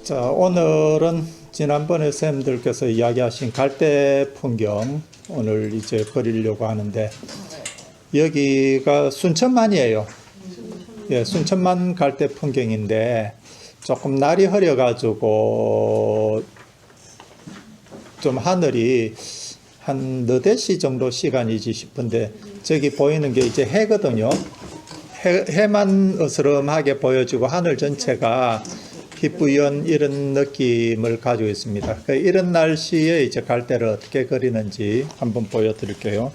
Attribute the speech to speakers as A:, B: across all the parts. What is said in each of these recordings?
A: 자, 오늘은 지난번에 선생님들께서 이야기하신 갈대 풍경 오늘 이제 그리려고 하는데 여기가 순천만이에요. 예, 순천만 갈대 풍경인데 조금 날이 흐려가지고 좀 하늘이 한 너댓 시 정도 시간이지 싶은데 저기 보이는 게 이제 해거든요. 해만 어스름하게 보여지고 하늘 전체가 희뿌연 이런 느낌을 가지고 있습니다. 이런 날씨에 이제 갈대를 어떻게 그리는지 한번 보여드릴게요.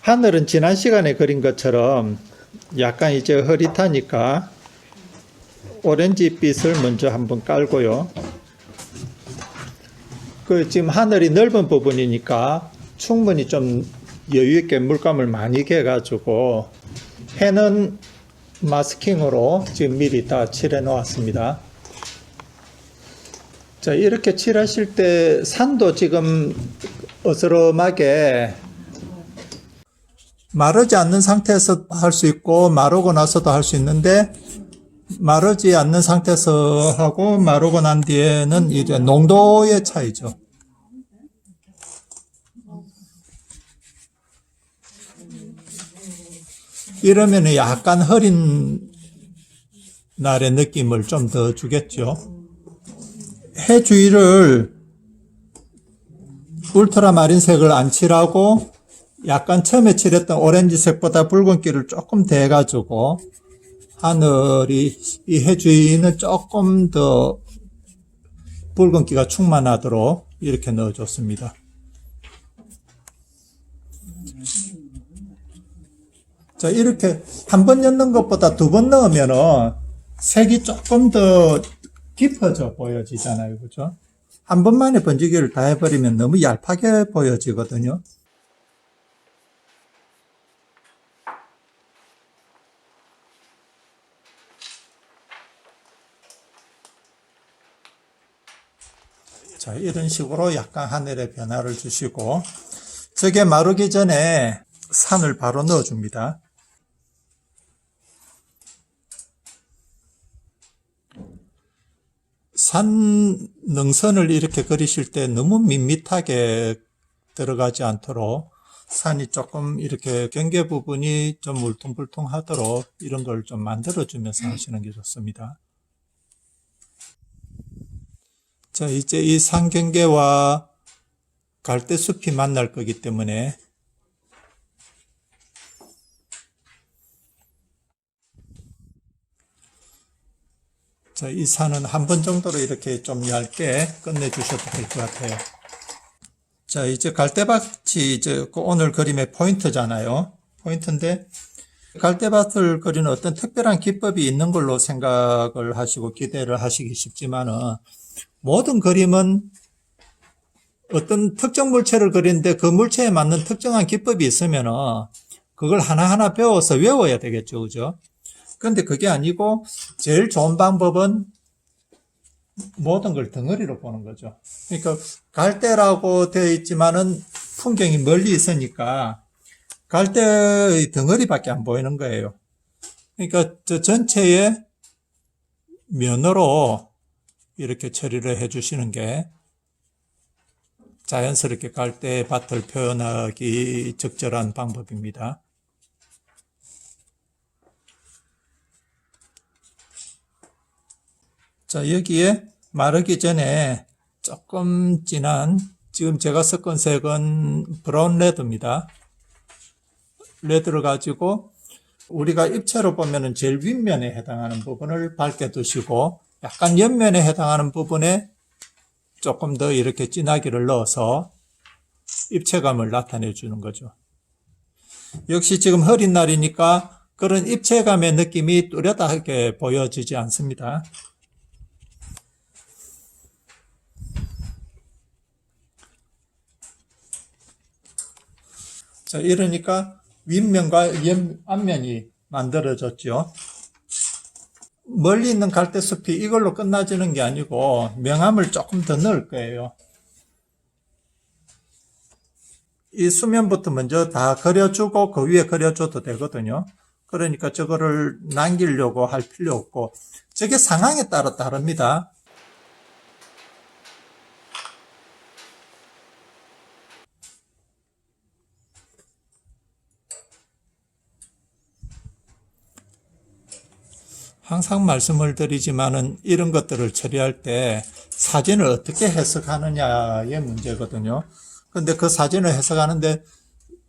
A: 하늘은 지난 시간에 그린 것처럼 약간 이제 흐릿하니까 오렌지빛을 먼저 한번 깔고요. 지금 하늘이 넓은 부분이니까 충분히 좀 여유 있게 물감을 많이 개가지고 해는 마스킹으로 지금 미리 다 칠해 놓았습니다. 자, 이렇게 칠하실 때 산도 지금 어스름하게 마르지 않는 상태에서 할 수 있고 마르고 나서도 할 수 있는데 마르지 않는 상태에서 하고 마르고 난 뒤에는 이제 농도의 차이죠. 이러면 약간 흐린 날의 느낌을 좀 더 주겠죠. 해 주위를 울트라마린색을 안 칠하고 약간 처음에 칠했던 오렌지색보다 붉은기를 조금 대가지고 하늘이 이 해 주위는 조금 더 붉은기가 충만하도록 이렇게 넣어줬습니다. 자, 이렇게 한 번 넣는 것보다 두 번 넣으면은 색이 조금 더 깊어져 보여지잖아요. 그죠? 한 번만에 번지기를 다 해버리면 너무 얄팍하게 보여지거든요. 자, 이런 식으로 약간 하늘의 변화를 주시고, 저게 마르기 전에 산을 바로 넣어줍니다. 산 능선을 이렇게 그리실 때 너무 밋밋하게 들어가지 않도록 산이 조금 이렇게 경계 부분이 좀 울퉁불퉁하도록 이런 걸 좀 만들어주면서 하시는 게 좋습니다. 자, 이제 이 산 경계와 갈대숲이 만날 거기 때문에 자, 이 산은 한 번 정도로 이렇게 좀 얇게 끝내주셔도 될 것 같아요. 자, 이제 갈대밭이 이제 오늘 그림의 포인트잖아요. 포인트인데, 갈대밭을 그리는 어떤 특별한 기법이 있는 걸로 생각을 하시고 기대를 하시기 쉽지만은, 모든 그림은 어떤 특정 물체를 그리는데 그 물체에 맞는 특정한 기법이 있으면은, 그걸 하나하나 배워서 외워야 되겠죠. 그죠? 그런데 그게 아니고 제일 좋은 방법은 모든 걸 덩어리로 보는 거죠. 그러니까 갈대라고 되어 있지만은 풍경이 멀리 있으니까 갈대의 덩어리밖에 안 보이는 거예요. 그러니까 저 전체의 면으로 이렇게 처리를 해 주시는 게 자연스럽게 갈대밭을 표현하기 적절한 방법입니다. 자, 여기에 마르기 전에 조금 진한, 지금 제가 섞은 색은 브라운 레드입니다. 레드를 가지고 우리가 입체로 보면은 제일 윗면에 해당하는 부분을 밝게 두시고 약간 옆면에 해당하는 부분에 조금 더 이렇게 진하기를 넣어서 입체감을 나타내 주는 거죠. 역시 지금 흐린 날이니까 그런 입체감의 느낌이 뚜렷하게 보여지지 않습니다. 자, 이러니까 윗면과 앞면이 만들어졌죠. 멀리 있는 갈대숲이 이걸로 끝나지는 게 아니고 명암을 조금 더 넣을 거예요. 이 수면부터 먼저 다 그려주고 그 위에 그려줘도 되거든요. 그러니까 저거를 남기려고 할 필요 없고 저게 상황에 따라 다릅니다. 항상 말씀을 드리지만은 이런 것들을 처리할 때 사진을 어떻게 해석하느냐의 문제거든요. 근데 그 사진을 해석하는데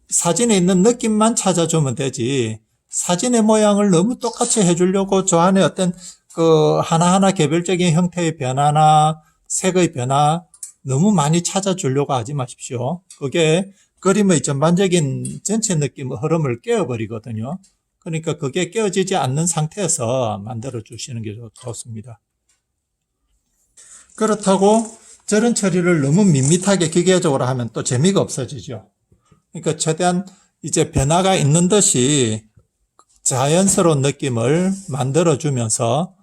A: 사진에 있는 느낌만 찾아주면 되지, 사진의 모양을 너무 똑같이 해주려고 저 안에 어떤 그 하나하나 개별적인 형태의 변화나 색의 변화 너무 많이 찾아주려고 하지 마십시오. 그게 그림의 전반적인 전체 느낌, 흐름을 깨어버리거든요. 그러니까 그게 깨어지지 않는 상태에서 만들어 주시는 게 좋습니다. 그렇다고 저런 처리를 너무 밋밋하게 기계적으로 하면 또 재미가 없어지죠. 그러니까 최대한 이제 변화가 있는 듯이 자연스러운 느낌을 만들어 주면서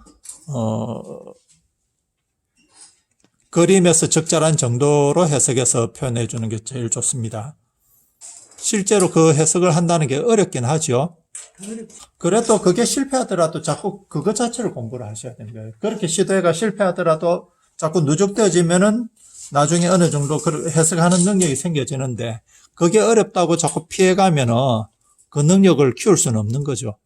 A: 그림에서 적절한 정도로 해석해서 표현해 주는 게 제일 좋습니다. 실제로 그 해석을 한다는 게 어렵긴 하죠. 그래도 그게 실패하더라도 자꾸 그것 자체를 공부를 하셔야 되는 거예요. 그렇게 시도해가 실패하더라도 자꾸 누적되어지면은 나중에 어느 정도 해석하는 능력이 생겨지는데, 그게 어렵다고 자꾸 피해가면은 그 능력을 키울 수는 없는 거죠.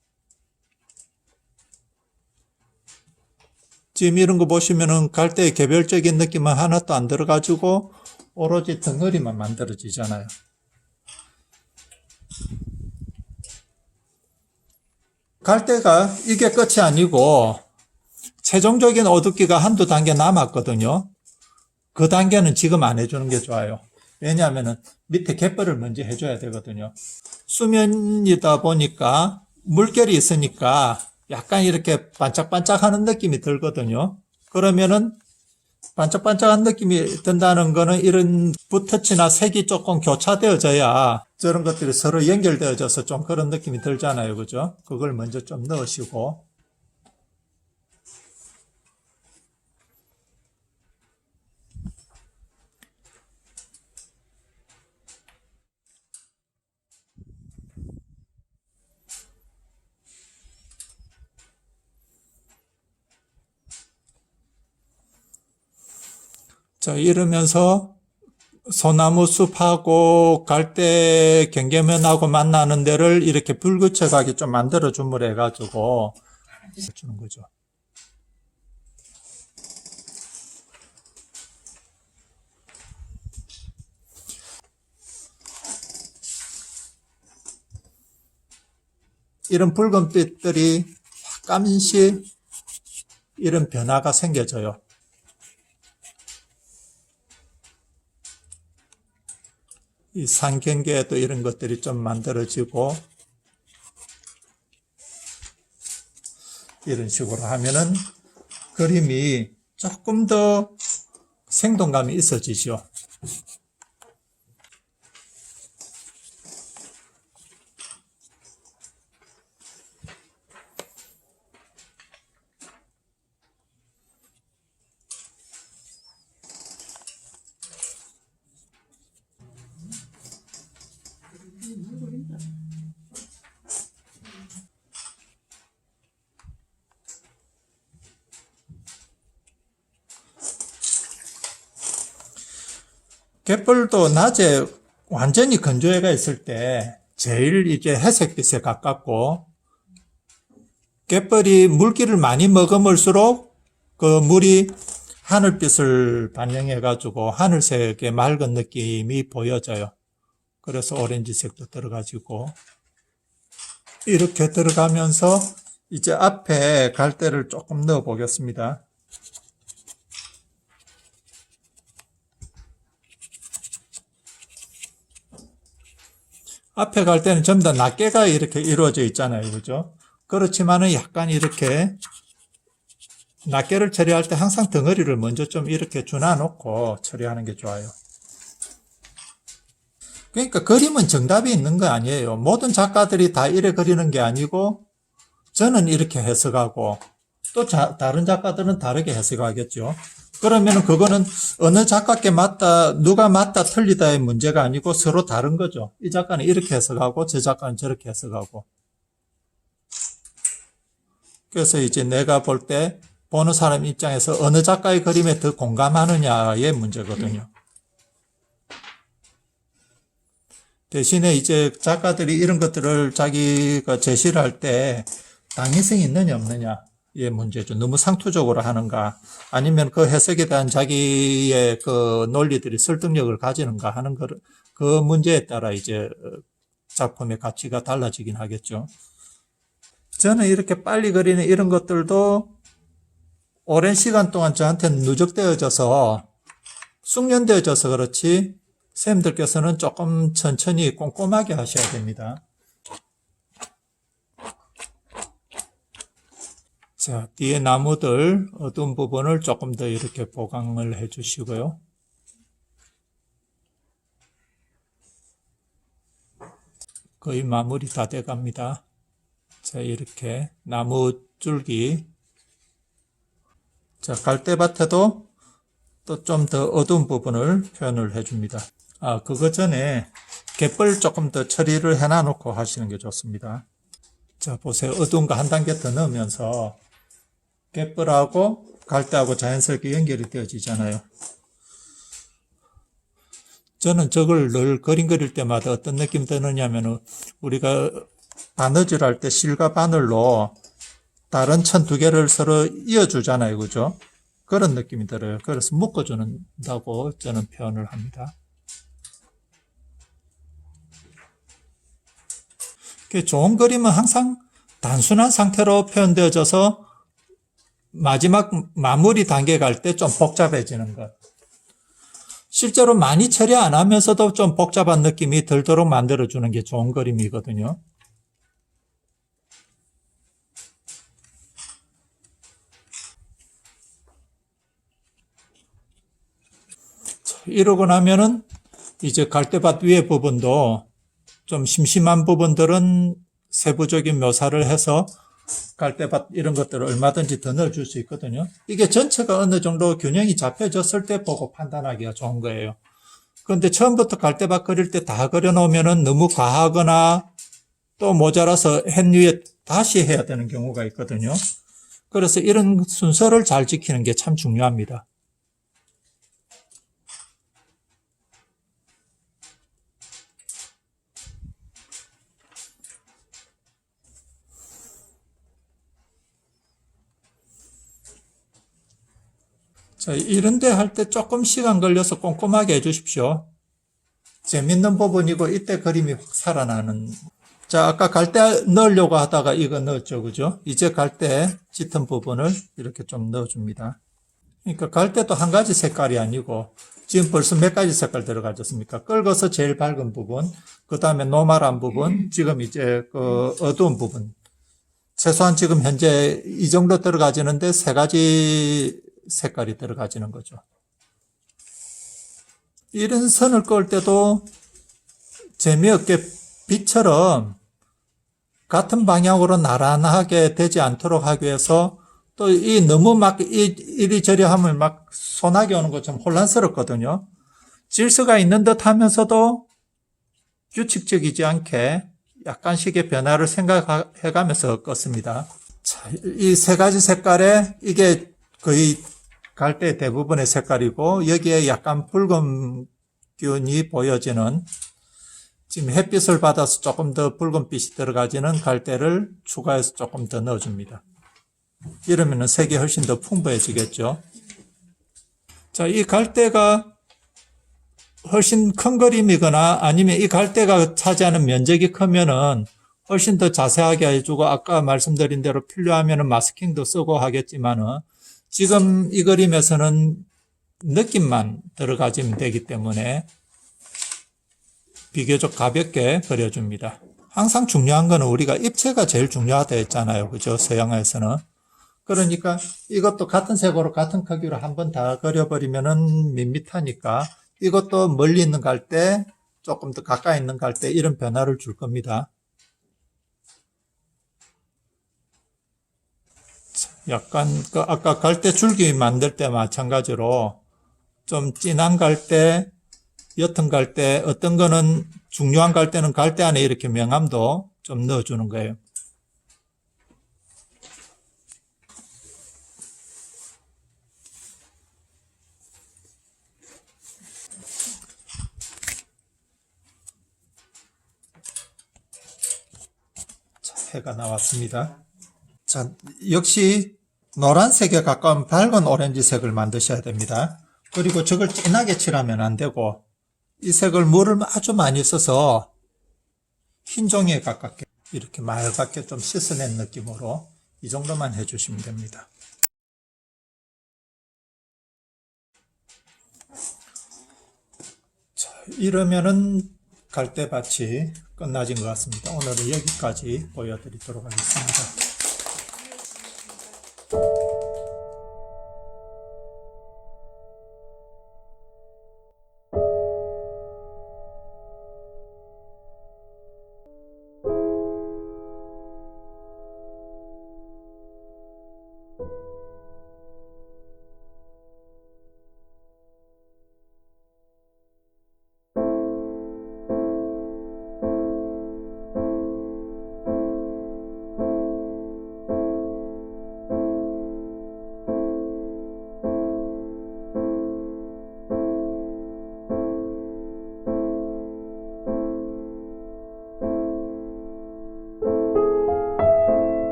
A: 지금 이런 거 보시면은 갈대의 개별적인 느낌은 하나도 안 들어가지고 오로지 덩어리만 만들어지잖아요. 갈대가 이게 끝이 아니고 최종적인 어둡기가 한두 단계 남았거든요. 그 단계는 지금 안 해주는 게 좋아요. 왜냐하면 밑에 갯벌을 먼저 해줘야 되거든요. 수면이다 보니까 물결이 있으니까 약간 이렇게 반짝반짝하는 느낌이 들거든요. 그러면은 반짝반짝한 느낌이 든다는 거는 이런 붓터치나 색이 조금 교차되어져야 저런 것들이 서로 연결되어져서 좀 그런 느낌이 들잖아요. 그죠? 그걸 먼저 좀 넣으시고. 자, 이러면서 소나무 숲하고 갈대 경계면하고 만나는 데를 이렇게 불규칙하게 좀 만들어 주물 해가지고 주는 거죠. 이런 붉은 빛들이 약간씩 이런 변화가 생겨져요. 이 산경계에도 이런 것들이 좀 만들어지고, 이런 식으로 하면은 그림이 조금 더 생동감이 있어지죠. 갯벌도 낮에 완전히 건조해가 있을 때 제일 이제 회색빛에 가깝고, 갯벌이 물기를 많이 머금을수록 그 물이 하늘빛을 반영해 가지고 하늘색의 맑은 느낌이 보여져요. 그래서 오렌지색도 들어가지고, 이렇게 들어가면서 이제 앞에 갈대를 조금 넣어 보겠습니다. 앞에 갈 때는 전부 다 낱개가 이렇게 이루어져 있잖아요. 그죠? 그렇지만은 약간 이렇게 낱개를 처리할 때 항상 덩어리를 먼저 좀 이렇게 준하 놓고 처리하는 게 좋아요. 그러니까 그림은 정답이 있는 거 아니에요. 모든 작가들이 다 이래 그리는 게 아니고, 저는 이렇게 해석하고 또 다른 작가들은 다르게 해석하겠죠. 그러면 그거는 어느 작가께 맞다, 누가 맞다 틀리다의 문제가 아니고 서로 다른 거죠. 이 작가는 이렇게 해석하고 저 작가는 저렇게 해석하고. 그래서 이제 내가 볼 때 보는 사람 입장에서 어느 작가의 그림에 더 공감하느냐의 문제거든요. 대신에 이제 작가들이 이런 것들을 자기가 제시를 할 때 당위성이 있느냐 없느냐의 문제죠. 너무 상투적으로 하는가, 아니면 그 해석에 대한 자기의 그 논리들이 설득력을 가지는가 하는 그 문제에 따라 이제 작품의 가치가 달라지긴 하겠죠. 저는 이렇게 빨리 그리는 이런 것들도 오랜 시간 동안 저한테는 누적되어져서 숙련되어져서 그렇지, 선생님들께서는 조금 천천히 꼼꼼하게 하셔야 됩니다. 자, 뒤에 나무들 어두운 부분을 조금 더 이렇게 보강을 해 주시고요. 거의 마무리 다 돼 갑니다. 자, 이렇게 나무 줄기. 자, 갈대밭에도 또 좀 더 어두운 부분을 표현을 해줍니다. 그거 전에 갯벌 조금 더 처리를 해놔 놓고 하시는 게 좋습니다. 자, 보세요. 어두운 거 한 단계 더 넣으면서 갯벌하고 갈대하고 자연스럽게 연결이 되어지잖아요. 저는 저걸 늘 그림 그릴 때마다 어떤 느낌 드느냐면은, 우리가 바느질 할 때 실과 바늘로 다른 천 두 개를 서로 이어주잖아요. 그죠? 그런 느낌이 들어요. 그래서 묶어준다고 저는 표현을 합니다. 좋은 그림은 항상 단순한 상태로 표현되어져서 마지막 마무리 단계 갈 때 좀 복잡해지는 것. 실제로 많이 처리 안 하면서도 좀 복잡한 느낌이 들도록 만들어주는 게 좋은 그림이거든요. 이러고 나면은 이제 갈대밭 위에 부분도 좀 심심한 부분들은 세부적인 묘사를 해서 갈대밭 이런 것들을 얼마든지 더 넣어줄 수 있거든요. 이게 전체가 어느 정도 균형이 잡혀졌을 때 보고 판단하기가 좋은 거예요. 그런데 처음부터 갈대밭 그릴 때 다 그려놓으면 너무 과하거나 또 모자라서 햇 위에 다시 해야 되는 경우가 있거든요. 그래서 이런 순서를 잘 지키는 게 참 중요합니다. 자, 이런데 할 때 조금 시간 걸려서 꼼꼼하게 해주십시오. 재밌는 부분이고 이때 그림이 확 살아나는. 자, 아까 갈대 넣으려고 하다가 이거 넣었죠. 그죠? 이제 갈대 짙은 부분을 이렇게 좀 넣어줍니다. 그러니까 갈대도 한 가지 색깔이 아니고 지금 벌써 몇 가지 색깔 들어가졌습니까? 끓어서 제일 밝은 부분, 그 다음에 노말한 부분, 지금 이제 그 어두운 부분. 최소한 지금 현재 이 정도 들어가지는데 세 가지 색깔이 들어가지는 거죠. 이런 선을 그을 때도 재미없게 빛처럼 같은 방향으로 나란하게 되지 않도록 하기 위해서 또 이 너무 막 이리저리 하면 막 소나기 오는 것처럼 혼란스럽거든요. 질서가 있는 듯 하면서도 규칙적이지 않게 약간씩의 변화를 생각해가면서 껐습니다. 자, 이 세 가지 색깔에 이게 거의 갈대 대부분의 색깔이고 여기에 약간 붉은 균이 보여지는, 지금 햇빛을 받아서 조금 더 붉은빛이 들어가지는 갈대를 추가해서 조금 더 넣어줍니다. 이러면 색이 훨씬 더 풍부해지겠죠. 자, 이 갈대가 훨씬 큰 그림이거나 아니면 이 갈대가 차지하는 면적이 크면은 훨씬 더 자세하게 해주고 아까 말씀드린 대로 필요하면은 마스킹도 쓰고 하겠지만은 지금 이 그림에서는 느낌만 들어가지면 되기 때문에 비교적 가볍게 그려줍니다. 항상 중요한 거는 우리가 입체가 제일 중요하다 했잖아요. 그죠? 서양에서는. 그러니까 이것도 같은 색으로 같은 크기로 한번 다 그려버리면은 밋밋하니까 이것도 멀리 있는 갈대, 조금 더 가까이 있는 갈대 이런 변화를 줄 겁니다. 약간 아까 갈대 줄기 만들 때 마찬가지로 좀 진한 갈대, 옅은 갈대, 어떤 거는 중요한 갈대는 갈대 안에 이렇게 명암도 좀 넣어주는 거예요. 형태가 나왔습니다. 자, 역시 노란색에 가까운 밝은 오렌지색을 만드셔야 됩니다. 그리고 저걸 진하게 칠하면 안 되고 이 색을 물을 아주 많이 써서 흰 종이에 가깝게 이렇게 맑게 좀 씻어낸 느낌으로 이 정도만 해주시면 됩니다. 자, 이러면은 갈대밭이 끝나진 것 같습니다. 오늘은 여기까지 보여드리도록 하겠습니다.